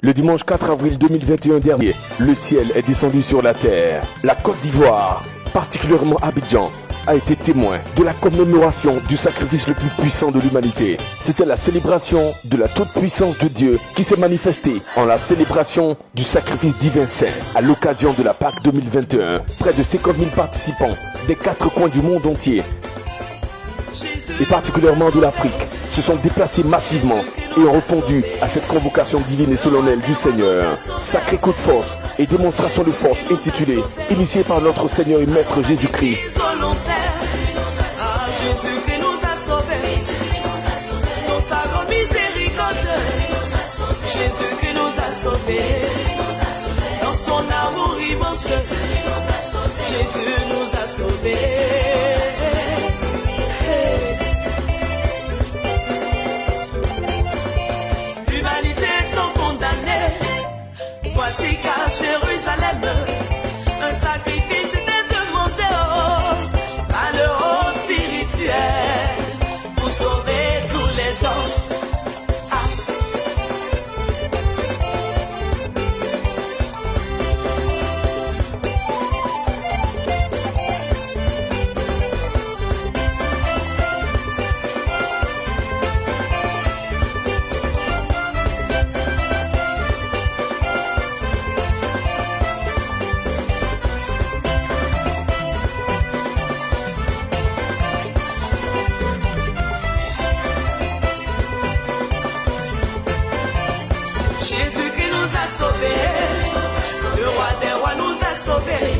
Le dimanche 4 avril 2021 dernier, le ciel est descendu sur la terre. La Côte d'Ivoire, particulièrement Abidjan, a été témoin de la commémoration du sacrifice le plus puissant de l'humanité. C'était la célébration de la toute-puissance de Dieu qui s'est manifestée en la célébration du sacrifice divin saint à l'occasion de la Pâque 2021. Près de 50 000 participants des 4 coins du monde entier et particulièrement de l'Afrique se sont déplacés massivement et ont répondu à cette convocation divine et solennelle du Seigneur. Sacré coup de force et démonstration de force intitulée, initiée par notre Seigneur et Maître Jésus-Christ. Jésus-Christ nous a sauvés, dans sa grande miséricorde. Jésus-Christ nous a sauvés, dans son amour immense. Jésus nous a sauvés. L'humanité sont condamnés. Voici qu'à Jérusalem, un sacrifice était demandé par le haut spirituel pour sauver tous les hommes. Jésus-Christ nous a sauvés, le roi des rois nous a sauvés.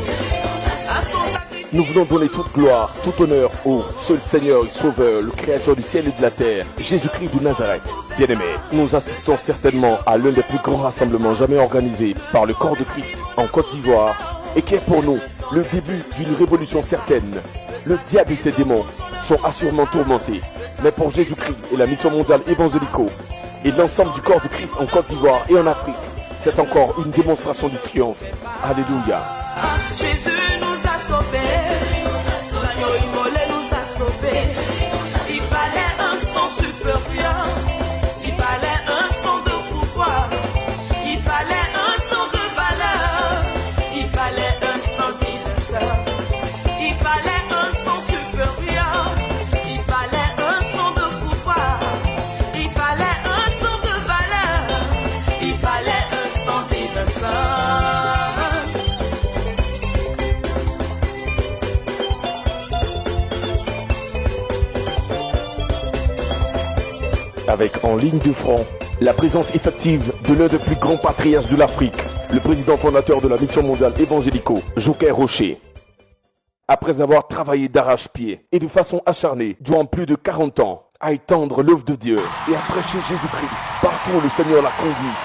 Nous voulons donner toute gloire, tout honneur au seul Seigneur et Sauveur, le Créateur du ciel et de la terre, Jésus-Christ de Nazareth. Bien-aimés, nous assistons certainement à l'un des plus grands rassemblements jamais organisés par le corps de Christ en Côte d'Ivoire et qui est pour nous le début d'une révolution certaine. Le diable et ses démons sont assurément tourmentés, mais pour Jésus-Christ et la mission mondiale évangélico et l'ensemble du corps de Christ en Côte d'Ivoire et en Afrique, c'est encore une démonstration du triomphe. Alléluia. Jésus nous a sauvés, l'agneau immolé nous a sauvés. Il fallait un sang supérieur, il fallait un sang de pouvoir, il fallait un sang de valeur, il fallait un sang d'innocence, il fallait un sang supérieur, il fallait un sang de pouvoir, il fallait un sang de valeur, il fallait un sang d'innocence. Avec en ligne de front la présence effective de l'un des plus grands patriarches de l'Afrique, le président fondateur de la mission mondiale évangélico, Joker Rocher. Après avoir travaillé d'arrache-pied et de façon acharnée durant plus de 40 ans à étendre l'œuvre de Dieu et à prêcher Jésus-Christ partout où le Seigneur l'a conduit,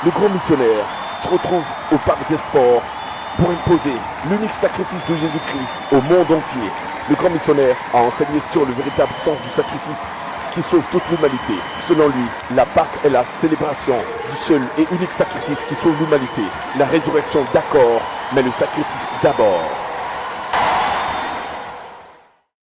le grand missionnaire se retrouve au parc des sports pour imposer l'unique sacrifice de Jésus-Christ au monde entier. Le grand missionnaire a enseigné sur le véritable sens du sacrifice qui sauve toute l'humanité. Selon lui, la Pâque est la célébration du seul et unique sacrifice qui sauve l'humanité. La résurrection d'accord, mais le sacrifice d'abord.